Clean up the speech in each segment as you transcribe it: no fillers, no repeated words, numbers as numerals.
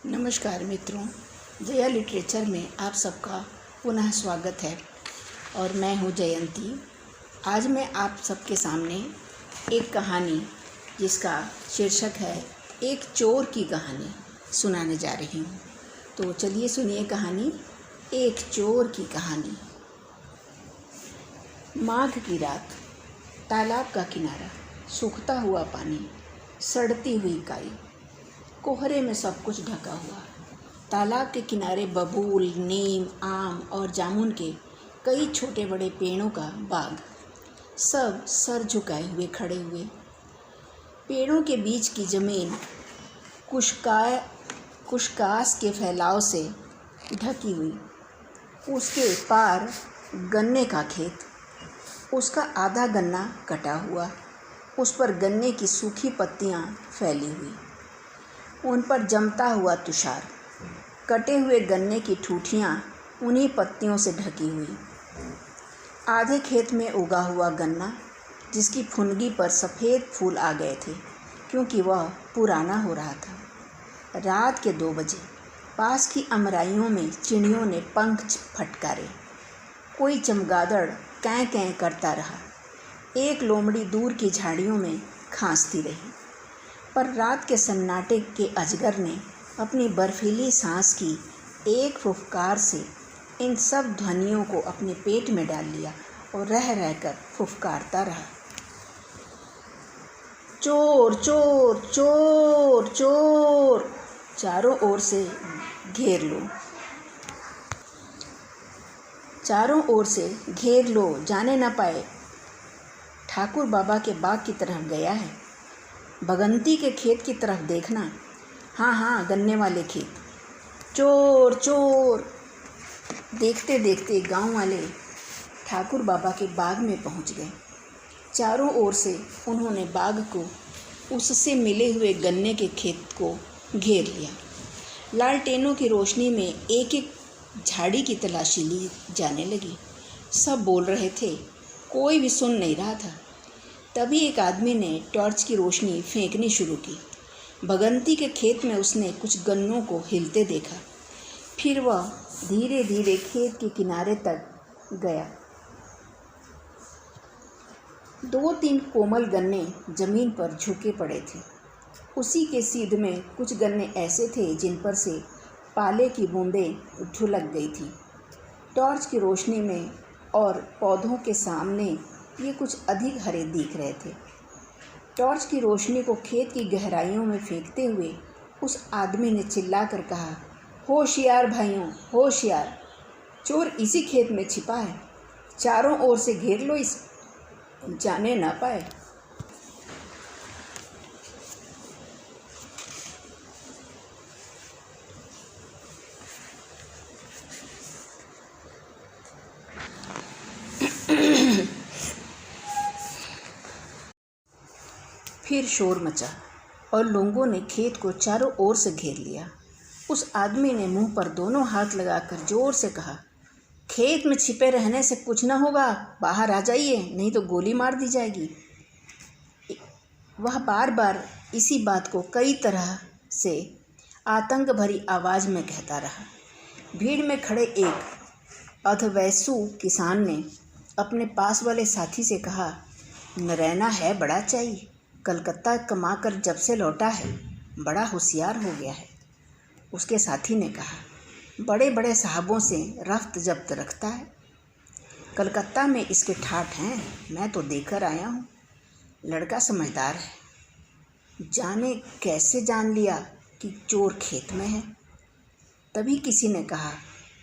नमस्कार मित्रों, जया लिटरेचर में आप सबका पुनः स्वागत है और मैं हूँ जयंती। आज मैं आप सबके सामने एक कहानी जिसका शीर्षक है एक चोर की कहानी सुनाने जा रही हूँ। तो चलिए सुनिए कहानी एक चोर की कहानी। माघ की रात, तालाब का किनारा, सूखता हुआ पानी, सड़ती हुई काई, कोहरे में सब कुछ ढका हुआ। तालाब के किनारे बबूल, नीम, आम और जामुन के कई छोटे बड़े पेड़ों का बाग, सब सर झुकाए हुए खड़े हुए। पेड़ों के बीच की जमीन कुशकास के फैलाव से ढकी हुई। उसके पार गन्ने का खेत, उसका आधा गन्ना कटा हुआ, उस पर गन्ने की सूखी पत्तियां फैली हुई, उन पर जमता हुआ तुषार, कटे हुए गन्ने की ठूठियाँ उन्हीं पत्तियों से ढकी हुई। आधे खेत में उगा हुआ गन्ना जिसकी फुनगी पर सफ़ेद फूल आ गए थे क्योंकि वह पुराना हो रहा था। रात के 2 बजे पास की अमराइयों में चिड़ियों ने पंख फटकारे। कोई चमगादड़ कैं कैं करता रहा। एक लोमड़ी दूर की झाड़ियों में खांसती रही। पर रात के सन्नाटे के अजगर ने अपनी बर्फीली सांस की एक फुफकार से इन सब ध्वनियों को अपने पेट में डाल लिया और रह रहकर फुफकारता रहा, चोर चोर चोर चोर, चारों ओर से घेर लो, चारों ओर से घेर लो, जाने न पाए। ठाकुर बाबा के बाग की तरफ गया है। भगंती के खेत की तरफ देखना। हाँ, गन्ने वाले खेत। चोर चोर। देखते देखते गांव वाले ठाकुर बाबा के बाग में पहुंच गए। चारों ओर से उन्होंने बाग को, उससे मिले हुए गन्ने के खेत को घेर लिया। लालटेनों की रोशनी में एक एक झाड़ी की तलाशी ली जाने लगी। सब बोल रहे थे, कोई भी सुन नहीं रहा था। तभी एक आदमी ने टॉर्च की रोशनी फेंकनी शुरू की। भगंती के खेत में उसने कुछ गन्नों को हिलते देखा। फिर वह धीरे धीरे खेत के किनारे तक गया। 2-3 कोमल गन्ने जमीन पर झुके पड़े थे। उसी के सीध में कुछ गन्ने ऐसे थे जिन पर से पाले की बूंदें ढुलक गई थी। टॉर्च की रोशनी में और पौधों के सामने ये कुछ अधिक हरे दिख रहे थे। टॉर्च की रोशनी को खेत की गहराइयों में फेंकते हुए उस आदमी ने चिल्लाकर कहा, होशियार भाइयों, होशियार, चोर इसी खेत में छिपा है। चारों ओर से घेर लो, इस जाने ना पाए। फिर शोर मचा और लोगों ने खेत को चारों ओर से घेर लिया। उस आदमी ने मुंह पर दोनों हाथ लगाकर जोर से कहा, खेत में छिपे रहने से कुछ न होगा, बाहर आ जाइए, नहीं तो गोली मार दी जाएगी। वह बार बार इसी बात को कई तरह से आतंक भरी आवाज़ में कहता रहा। भीड़ में खड़े एक अधवयस्क किसान ने अपने पास वाले साथी से कहा, नरैना है बड़ा चाहिए, कलकत्ता कमाकर जब से लौटा है, बड़ा होशियार हो गया है। उसके साथी ने कहा, बड़े बड़े साहबों से रफ्त जब्त रखता है, कलकत्ता में इसके ठाठ हैं, मैं तो देखकर आया हूँ। लड़का समझदार है, जाने कैसे जान लिया कि चोर खेत में है। तभी किसी ने कहा,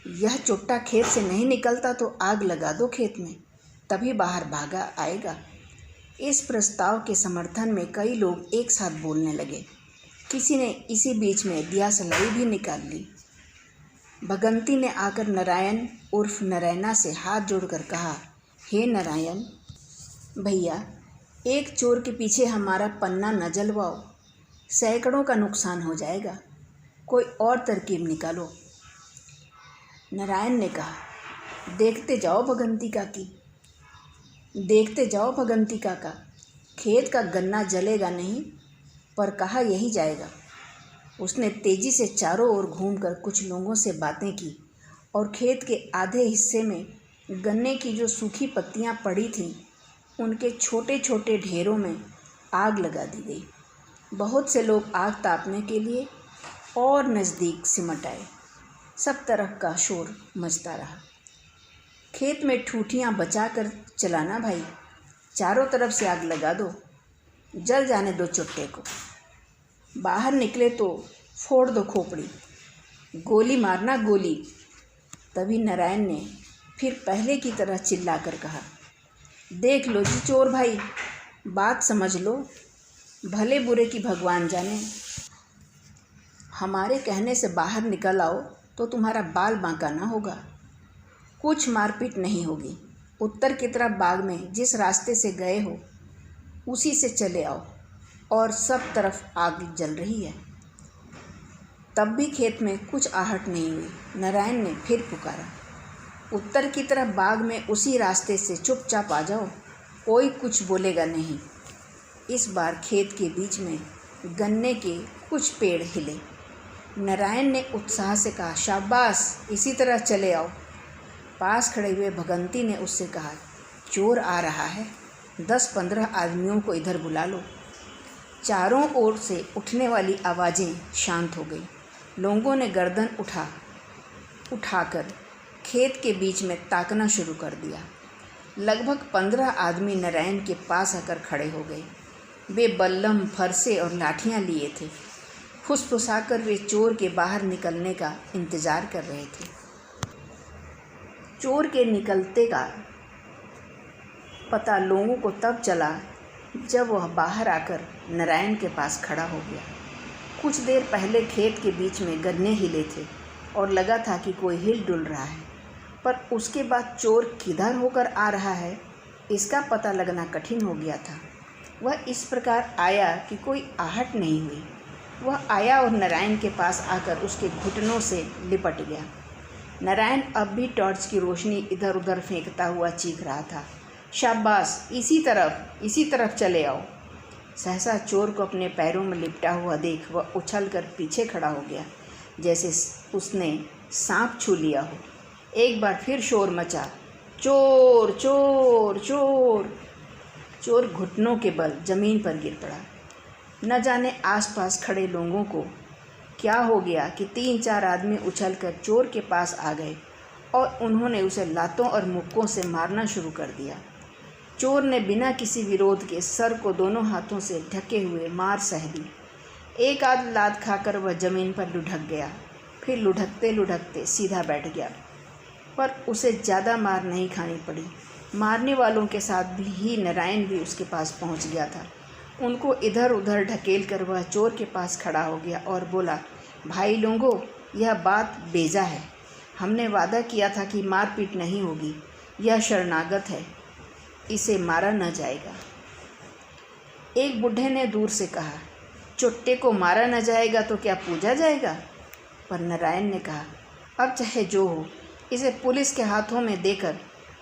यह चुट्टा खेत से नहीं निकलता तो आग लगा दो खेत में, तभी बाहर भागा आएगा। इस प्रस्ताव के समर्थन में कई लोग एक साथ बोलने लगे। किसी ने इसी बीच में दिया सलाई भी निकाल ली। भगंती ने आकर नारायण उर्फ नरैना से हाथ जोड़कर कहा, हे नारायण भैया, एक चोर के पीछे हमारा पन्ना न जलवाओ, सैकड़ों का नुकसान हो जाएगा, कोई और तरकीब निकालो। नारायण ने कहा, देखते जाओ भगंती काकी, देखते जाओ भगंती काका, खेत का गन्ना जलेगा नहीं, पर कहा यही जाएगा। उसने तेजी से चारों ओर घूमकर कुछ लोगों से बातें की और खेत के आधे हिस्से में गन्ने की जो सूखी पत्तियां पड़ी थीं उनके छोटे छोटे ढेरों में आग लगा दी गई। बहुत से लोग आग तापने के लिए और नज़दीक सिमट आए। सब तरफ का शोर मचता रहा। खेत में ठूठियाँ बचा कर चलाना भाई, चारों तरफ से आग लगा दो, जल जाने दो चुट्टे को। बाहर निकले तो फोड़ दो खोपड़ी, गोली मारना गोली। तभी नारायण ने फिर पहले की तरह चिल्लाकर कहा, देख लो जी चोर भाई, बात समझ लो, भले बुरे की भगवान जाने। हमारे कहने से बाहर निकल आओ तो तुम्हारा बाल बांका ना होगा। कुछ मारपीट नहीं होगी। उत्तर की तरफ बाग में जिस रास्ते से गए हो उसी से चले आओ। और सब तरफ आग जल रही है। तब भी खेत में कुछ आहट नहीं हुई। नारायण ने फिर पुकारा, उत्तर की तरफ बाग में उसी रास्ते से चुपचाप आ जाओ, कोई कुछ बोलेगा नहीं। इस बार खेत के बीच में गन्ने के कुछ पेड़ हिले। नारायण ने उत्साह से कहा, शाबाश, इसी तरह चले आओ। पास खड़े हुए भगंती ने उससे कहा, चोर आ रहा है, 10-15 आदमियों को इधर बुला लो। चारों ओर से उठने वाली आवाज़ें शांत हो गई। लोगों ने गर्दन उठाकर खेत के बीच में ताकना शुरू कर दिया। लगभग 15 आदमी नारायण के पास आकर खड़े हो गए। वे बल्लम, फरसे और लाठियां लिए थे। फुसफुसाकर वे चोर के बाहर निकलने का इंतज़ार कर रहे थे। चोर के निकलते का पता लोगों को तब चला जब वह बाहर आकर नारायण के पास खड़ा हो गया। कुछ देर पहले खेत के बीच में गन्ने हिले थे और लगा था कि कोई हिल डुल रहा है, पर उसके बाद चोर किधर होकर आ रहा है इसका पता लगना कठिन हो गया था। वह इस प्रकार आया कि कोई आहट नहीं हुई। वह आया और नारायण के पास आकर उसके घुटनों से लिपट गया। नारायण अब भी टॉर्च की रोशनी इधर उधर फेंकता हुआ चीख रहा था, शाबाश, इसी तरफ चले आओ। सहसा चोर को अपने पैरों में लिपटा हुआ देख वह उछलकर पीछे खड़ा हो गया, जैसे उसने सांप छू लिया हो। एक बार फिर शोर मचा, चोर चोर चोर। चोर घुटनों के बल जमीन पर गिर पड़ा। न जाने आसपास खड़े लोगों को क्या हो गया कि 3-4 आदमी उछलकर चोर के पास आ गए और उन्होंने उसे लातों और मुक्कों से मारना शुरू कर दिया। चोर ने बिना किसी विरोध के सर को दोनों हाथों से ढके हुए मार सह दी। एक आध लात खाकर वह जमीन पर लुढ़क गया, फिर लुढ़कते लुढ़कते सीधा बैठ गया, पर उसे ज़्यादा मार नहीं खानी पड़ी। मारने वालों के साथ ही नारायण भी उसके पास पहुंच गया था। उनको इधर उधर ढकेल कर वह चोर के पास खड़ा हो गया और बोला, भाई लोगों, यह बात बेजा है। हमने वादा किया था कि मारपीट नहीं होगी। यह शरणागत है, इसे मारा न जाएगा। एक बूढ़े ने दूर से कहा, चुट्टे को मारा न जाएगा तो क्या पूजा जाएगा? पर नारायण ने कहा, अब चाहे जो हो, इसे पुलिस के हाथों में देकर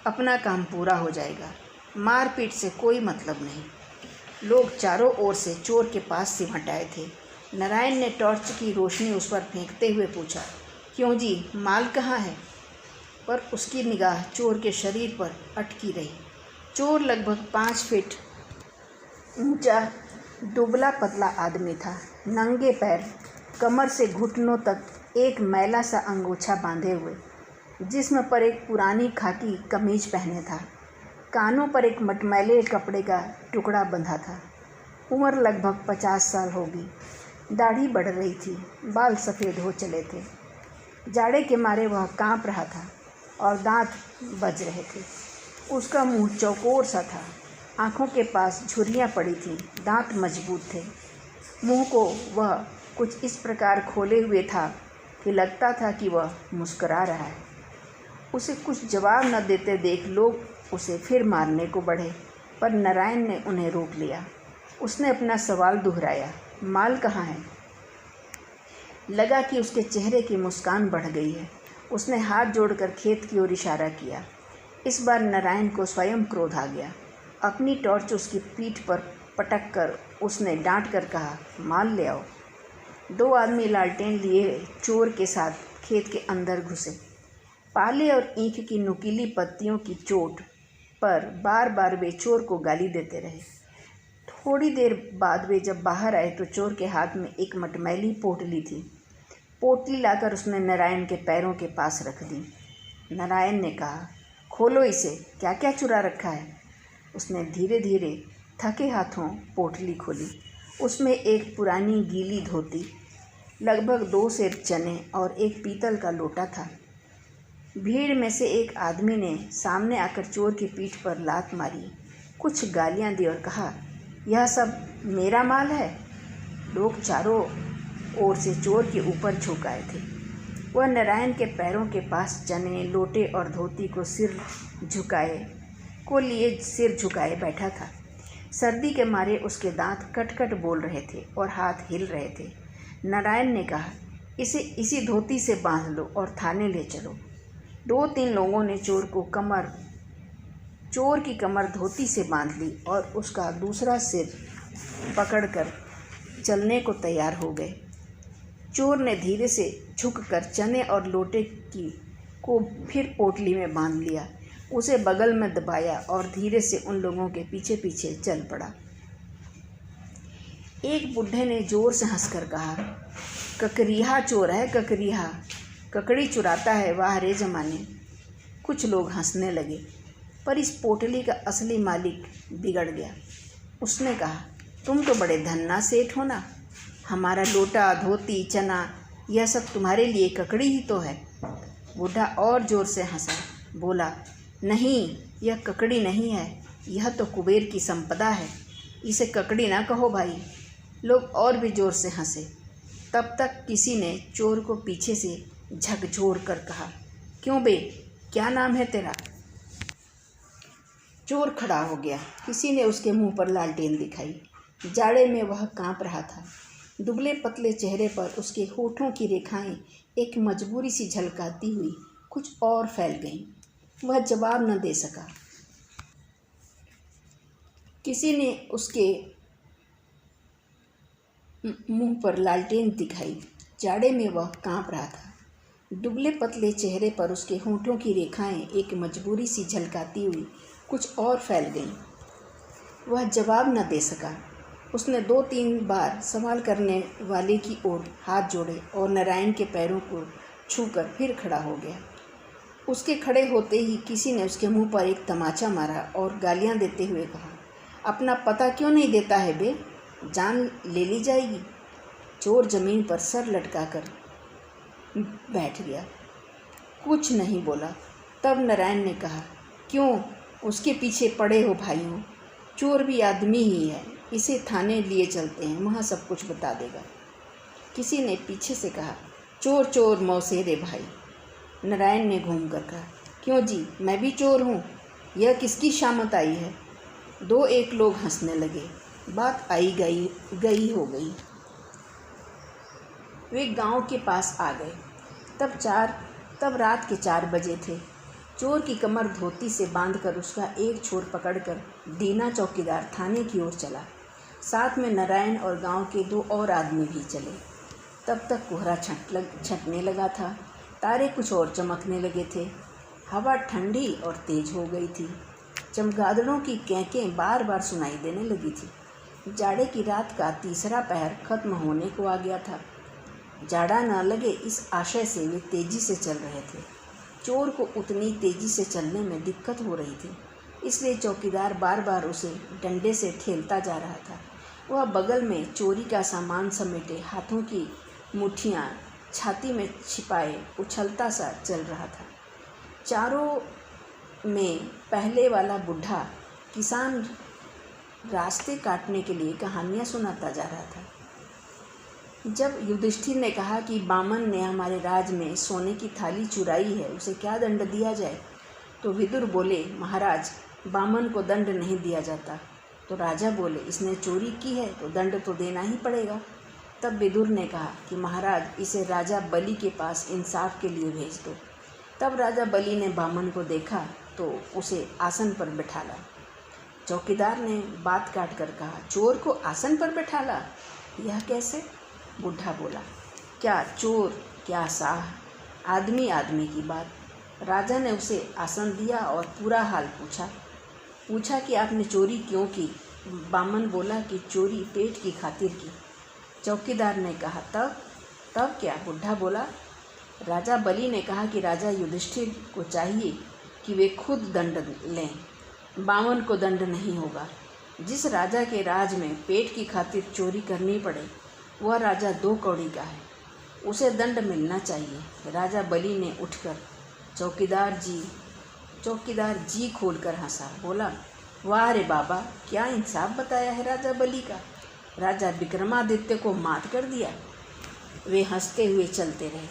अपना काम पूरा हो जाएगा। मारपीट से कोई मतलब नहीं। लोग चारों ओर से चोर के पास सिमट आए थे। नारायण ने टॉर्च की रोशनी उस पर फेंकते हुए पूछा, क्यों जी, माल कहाँ है? पर उसकी निगाह चोर के शरीर पर अटकी रही। चोर लगभग 5 फीट ऊंचा, दुबला पतला आदमी था। नंगे पैर, कमर से घुटनों तक एक मैला सा अंगोछा बांधे हुए, जिस्म पर एक पुरानी खाकी कमीज पहने था। कानों पर एक मटमैले कपड़े का टुकड़ा बंधा था। उम्र लगभग 50 साल होगी। दाढ़ी बढ़ रही थी, बाल सफ़ेद हो चले थे। जाड़े के मारे वह कांप रहा था और दांत बज रहे थे। उसका मुंह चौकोर सा था, आँखों के पास झुर्रियाँ पड़ी थीं, दांत मजबूत थे। मुंह को वह कुछ इस प्रकार खोले हुए था कि लगता था कि वह मुस्करा रहा है। उसे कुछ जवाब न देते देख लोग उसे फिर मारने को बढ़े, पर नारायण ने उन्हें रोक लिया। उसने अपना सवाल दोहराया, माल कहाँ है? लगा कि उसके चेहरे की मुस्कान बढ़ गई है। उसने हाथ जोड़कर खेत की ओर इशारा किया। इस बार नारायण को स्वयं क्रोध आ गया। अपनी टॉर्च उसकी पीठ पर पटक कर उसने डांट कर कहा, माल ले आओ। दो आदमी लालटेन लिए चोर के साथ खेत के अंदर घुसे। पाले और ईंख की नुकीली पत्तियों की चोट पर बार बार वे चोर को गाली देते रहे। थोड़ी देर बाद वे जब बाहर आए तो चोर के हाथ में एक मटमैली पोटली थी। पोटली लाकर उसने नारायण के पैरों के पास रख दी। नारायण ने कहा, खोलो इसे, क्या क्या चुरा रखा है। उसने धीरे धीरे थके हाथों पोटली खोली। उसमें एक पुरानी गीली धोती, लगभग 2 सेर चने और एक पीतल का लोटा था। भीड़ में से एक आदमी ने सामने आकर चोर की पीठ पर लात मारी, कुछ गालियां दी और कहा, यह सब मेरा माल है। लोग चारों ओर से चोर के ऊपर झुक आए थे। वह नारायण के पैरों के पास चने, लोटे और धोती को सिर झुकाए बैठा था। सर्दी के मारे उसके दांत कट-कट बोल रहे थे और हाथ हिल रहे थे। नारायण ने कहा, इसे इसी धोती से बांध लो और थाने ले चलो। 2-3 लोगों ने चोर की कमर धोती से बांध ली और उसका दूसरा सिर पकड़कर चलने को तैयार हो गए। चोर ने धीरे से झुककर चने और लोटे को फिर पोटली में बांध लिया, उसे बगल में दबाया और धीरे से उन लोगों के पीछे पीछे चल पड़ा। एक बुढ़े ने जोर से हंसकर कहा, ककरिहा चोर है, ककरिहा, ककड़ी चुराता है, वाह रे जमाने। कुछ लोग हंसने लगे, पर इस पोटली का असली मालिक बिगड़ गया। उसने कहा, तुम तो बड़े धन्ना सेठ हो ना, हमारा लोटा, धोती, चना, यह सब तुम्हारे लिए ककड़ी ही तो है। बूढ़ा और जोर से हंसा, बोला, नहीं, यह ककड़ी नहीं है, यह तो कुबेर की संपदा है, इसे ककड़ी ना कहो भाई। लोग और भी जोर से हंसे। तब तक किसी ने चोर को पीछे से झकझोर कर कहा, क्यों बे, क्या नाम है तेरा। चोर खड़ा हो गया। किसी ने उसके मुंह पर लालटेन दिखाई। जाड़े में वह कांप रहा था। दुबले पतले चेहरे पर उसके होठों की रेखाएं एक मजबूरी सी झलकाती हुई कुछ और फैल गईं। वह जवाब न दे सका। किसी ने उसके मुंह पर लालटेन दिखाई। जाड़े में वह कांप रहा था। दुबले पतले चेहरे पर उसके होठों की रेखाएं एक मजबूरी सी झलकाती हुई कुछ और फैल गईं। वह जवाब न दे सका। उसने 2-3 बार सवाल करने वाले की ओर हाथ जोड़े और नारायण के पैरों को छूकर फिर खड़ा हो गया। उसके खड़े होते ही किसी ने उसके मुंह पर एक तमाचा मारा और गालियां देते हुए कहा, अपना पता क्यों नहीं देता है बे, जान ले ली जाएगी। चोर जमीन पर सर लटकाकर बैठ गया, कुछ नहीं बोला। तब नारायण ने कहा, क्यों उसके पीछे पड़े हो भाइयों, चोर भी आदमी ही है, इसे थाने लिए चलते हैं, वहाँ सब कुछ बता देगा। किसी ने पीछे से कहा, चोर चोर मौसेरे भाई। नारायण ने घूमकर कहा, क्यों जी, मैं भी चोर हूँ, यह किसकी शामत आई है। 2-1 लोग हंसने लगे। बात आई गई हो गई। वे गांव के पास आ गए। तब रात के 4 बजे थे। चोर की कमर धोती से बांधकर उसका एक छोर पकड़कर दीना चौकीदार थाने की ओर चला। साथ में नारायण और गांव के 2 और आदमी भी चले। तब तक कोहरा छंटने लगा था। तारे कुछ और चमकने लगे थे। हवा ठंडी और तेज हो गई थी। चमगादड़ों की कैंकें बार बार सुनाई देने लगी थी। जाड़े की रात का तीसरा पहर खत्म होने को आ गया था। जाड़ा न लगे इस आशय से वे तेजी से चल रहे थे। चोर को उतनी तेजी से चलने में दिक्कत हो रही थी, इसलिए चौकीदार बार बार उसे डंडे से ठेलता जा रहा था। वह बगल में चोरी का सामान समेटे, हाथों की मुट्ठियाँ छाती में छिपाए उछलता सा चल रहा था। चारों में पहले वाला बूढ़ा किसान रास्ते काटने के लिए कहानियाँ सुनाता जा रहा था। जब युधिष्ठिर ने कहा कि बामन ने हमारे राज में सोने की थाली चुराई है, उसे क्या दंड दिया जाए, तो विदुर बोले, महाराज, बामन को दंड नहीं दिया जाता। तो राजा बोले, इसने चोरी की है तो दंड तो देना ही पड़ेगा। तब विदुर ने कहा कि महाराज, इसे राजा बलि के पास इंसाफ के लिए भेज दो। तब राजा बलि ने बामन को देखा तो उसे आसन पर बैठाला। चौकीदार ने बात काट कर कहा, चोर को आसन पर बैठाला, यह कैसे। बुढ़ा बोला, क्या चोर क्या साह, आदमी आदमी की बात। राजा ने उसे आसन दिया और पूरा हाल पूछा कि आपने चोरी क्यों की। बामन बोला कि चोरी पेट की खातिर की। चौकीदार ने कहा, तब क्या? बुढ़ा बोला, राजा बलि ने कहा कि राजा युधिष्ठिर को चाहिए कि वे खुद दंड लें, बामन को दंड नहीं होगा। जिस राजा के राज में पेट की खातिर चोरी करनी पड़े वह राजा 2 कौड़ी का है, उसे दंड मिलना चाहिए। राजा बलि ने उठकर चौकीदार जी खोलकर हंसा, बोला, वाह रे बाबा, क्या इंसाफ बताया है राजा बलि का। राजा विक्रमादित्य को मात कर दिया। वे हंसते हुए चलते रहे।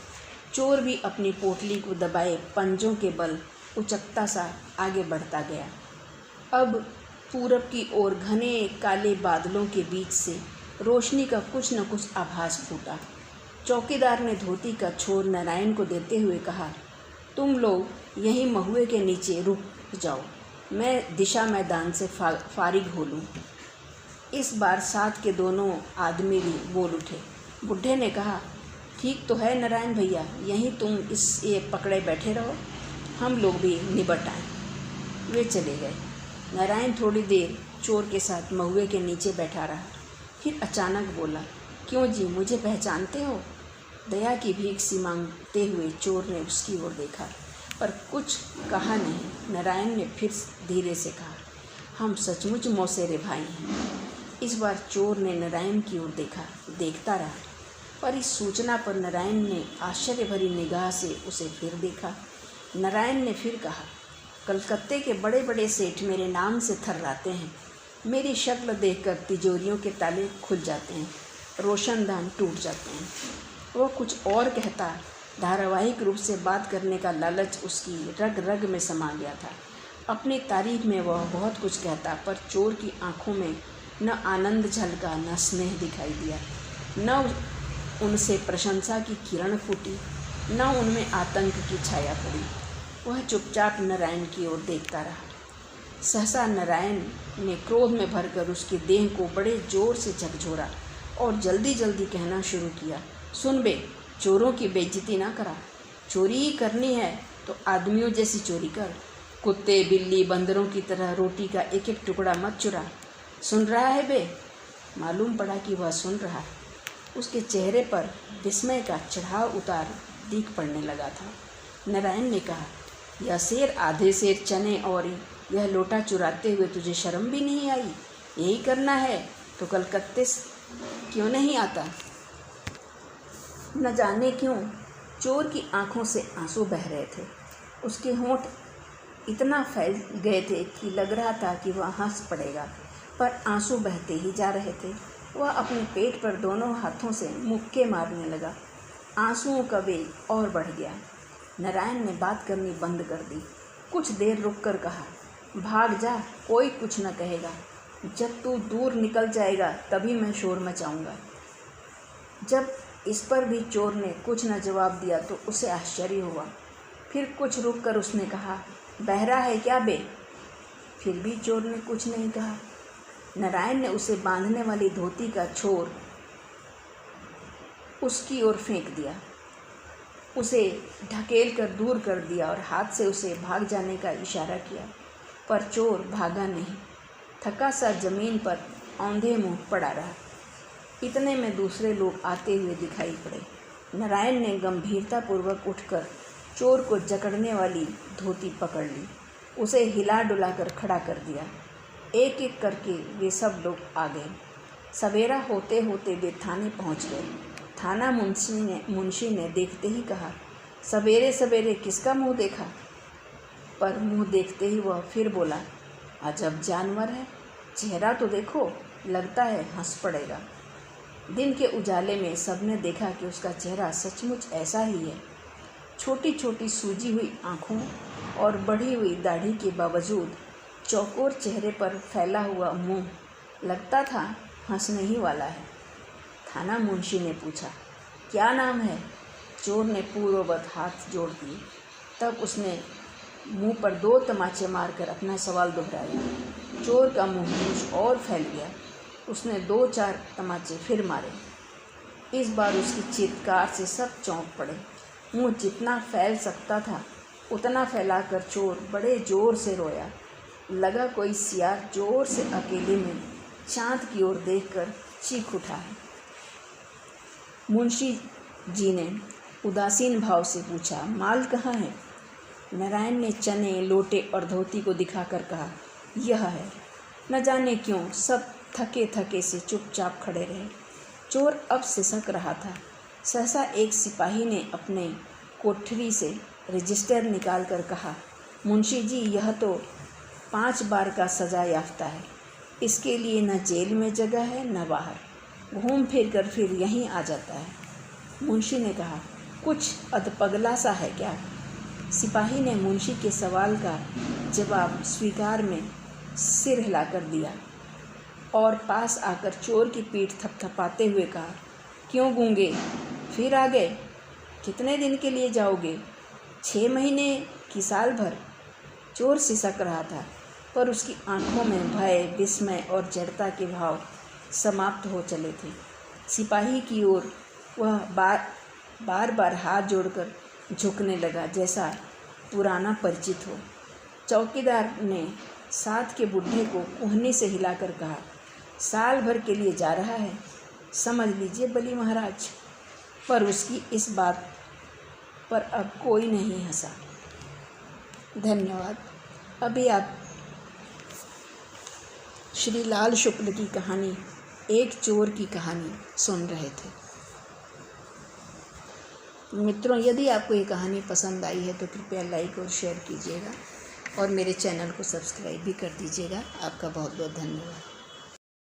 चोर भी अपनी पोटली को दबाए पंजों के बल उचकता सा आगे बढ़ता गया। अब पूरब की ओर घने काले बादलों के बीच से रोशनी का कुछ न कुछ आभास फूटा। चौकीदार ने धोती का छोर नारायण को देते हुए कहा, तुम लोग यहीं महुए के नीचे रुक जाओ, मैं दिशा मैदान से फारिग हो लूँ। इस बार साथ के दोनों आदमी भी बोल उठे। बुढ़े ने कहा, ठीक तो है नारायण भैया, यहीं तुम ये पकड़े बैठे रहो, हम लोग भी निबट आए। वे चले गए। नारायण थोड़ी देर चोर के साथ महुए के नीचे बैठा रहा, फिर अचानक बोला, क्यों जी, मुझे पहचानते हो? दया की भीख सी मांगते हुए चोर ने उसकी ओर देखा पर कुछ कहा नहीं। नारायण ने फिर धीरे से कहा, हम सचमुच मौसेरे भाई हैं। इस बार चोर ने नारायण की ओर देखता रहा, पर इस सूचना पर नारायण ने आश्चर्य भरी निगाह से उसे फिर देखा। नारायण ने फिर कहा, कलकत्ते के बड़े बड़े सेठ मेरे नाम से थर्राते हैं, मेरी शक्ल देखकर तिजोरियों के ताले खुल जाते हैं, रोशनदान टूट जाते हैं। वह कुछ और कहता, धारावाहिक रूप से बात करने का लालच उसकी रग रग में समा गया था। अपनी तारीफ में वह बहुत कुछ कहता, पर चोर की आंखों में न आनंद झलका, न स्नेह दिखाई दिया, न उनसे प्रशंसा की किरण फूटी, न उनमें आतंक की छाया पड़ी। वह चुपचाप नारायण की ओर देखता रहा। सहसा नारायण ने क्रोध में भरकर उसकी देह को बड़े जोर से झकझोरा और जल्दी जल्दी कहना शुरू किया, सुन बे, चोरों की बेइज्जती ना करा। चोरी ही करनी है तो आदमियों जैसी चोरी कर, कुत्ते बिल्ली बंदरों की तरह रोटी का एक एक टुकड़ा मत चुरा। सुन रहा है बे? मालूम पड़ा कि वह सुन रहा है। उसके चेहरे पर विस्मय का चढ़ाव उतार दिख पड़ने लगा था। नारायण ने कहा, यह शेर आधे शेर चने और यह लोटा चुराते हुए तुझे शर्म भी नहीं आई? यही करना है तो कलकत्ते क्यों नहीं आता? न जाने क्यों चोर की आंखों से आंसू बह रहे थे। उसके होंठ इतना फैल गए थे कि लग रहा था कि वह हंस पड़ेगा, पर आंसू बहते ही जा रहे थे। वह अपने पेट पर दोनों हाथों से मुक्के मारने लगा। आंसुओं का वेग और बढ़ गया। नारायण ने बात करनी बंद कर दी। कुछ देर रुककर कहा, भाग जा, कोई कुछ न कहेगा। जब तू दूर निकल जाएगा तभी मैं शोर मचाऊंगा। जब इस पर भी चोर ने कुछ न जवाब दिया तो उसे आश्चर्य हुआ। फिर कुछ रुककर उसने कहा, बहरा है क्या बे? फिर भी चोर ने कुछ नहीं कहा। नारायण ने उसे बांधने वाली धोती का छोर उसकी ओर फेंक दिया, उसे ढकेल कर दूर कर दिया और हाथ से उसे भाग जाने का इशारा किया, पर चोर भागा नहीं। थका सा जमीन पर औंधे मुंह पड़ा रहा। इतने में दूसरे लोग आते हुए दिखाई पड़े। नारायण ने गंभीरतापूर्वक उठकर चोर को जकड़ने वाली धोती पकड़ ली, उसे हिला डुलाकर खड़ा कर दिया। एक एक करके वे सब लोग आ गए। सवेरा होते होते वे थाने पहुंच गए। थाना मुंशी ने देखते ही कहा, सवेरे सवेरे किसका मुंह देखा? पर मुंह देखते ही वह फिर बोला, अजब जानवर है, चेहरा तो देखो, लगता है हंस पड़ेगा। दिन के उजाले में सबने देखा कि उसका चेहरा सचमुच ऐसा ही है। छोटी छोटी सूजी हुई आँखों और बढ़ी हुई दाढ़ी के बावजूद चौकोर चेहरे पर फैला हुआ मुंह लगता था हंसने ही वाला है। थाना मुंशी ने पूछा, क्या नाम है? चोर ने पूर्ववत हाथ जोड़ दिए। तब उसने मुंह पर 2 तमाचे मारकर अपना सवाल दोहराया। चोर का मुंह कुछ और फैल गया। उसने 2-4 तमाचे फिर मारे। इस बार उसकी चित्कार से सब चौंक पड़े। मुंह जितना फैल सकता था उतना फैलाकर चोर बड़े जोर से रोया। लगा कोई सियार जोर से अकेले में चाँद की ओर देखकर चीख उठा है। मुंशी जी ने उदासीन भाव से पूछा, माल कहाँ है? नारायण ने चने, लोटे और धोती को दिखाकर कहा, यह है। न जाने क्यों सब थके थके से चुपचाप खड़े रहे। चोर अब सिसक रहा था। सहसा एक सिपाही ने अपने कोठरी से रजिस्टर निकाल कर कहा, मुंशी जी, यह तो 5 बार का सज़ा याफ्ता है। इसके लिए न जेल में जगह है न बाहर। घूम फिर कर फिर यहीं आ जाता है। मुंशी ने कहा, कुछ अधपगला सा है क्या? सिपाही ने मुंशी के सवाल का जवाब स्वीकार में सिर हिलाकर दिया और पास आकर चोर की पीठ थपथपाते हुए कहा, क्यों गूंगे, फिर आ गए? कितने दिन के लिए जाओगे? 6 महीने कि साल भर? चोर सिसक रहा था, पर उसकी आंखों में भय, विस्मय और जड़ता के भाव समाप्त हो चले थे। सिपाही की ओर वह बार बार हाथ जोड़कर झुकने लगा, जैसा पुराना परिचित हो। चौकीदार ने साथ के बुढ़े को कोहनी से हिलाकर कहा, साल भर के लिए जा रहा है, समझ लीजिए बली महाराज। पर उसकी इस बात पर अब कोई नहीं हंसा। धन्यवाद। अभी आप श्री लाल शुक्ल की कहानी एक चोर की कहानी सुन रहे थे। मित्रों, यदि आपको ये कहानी पसंद आई है तो कृपया लाइक और शेयर कीजिएगा और मेरे चैनल को सब्सक्राइब भी कर दीजिएगा। आपका बहुत बहुत धन्यवाद।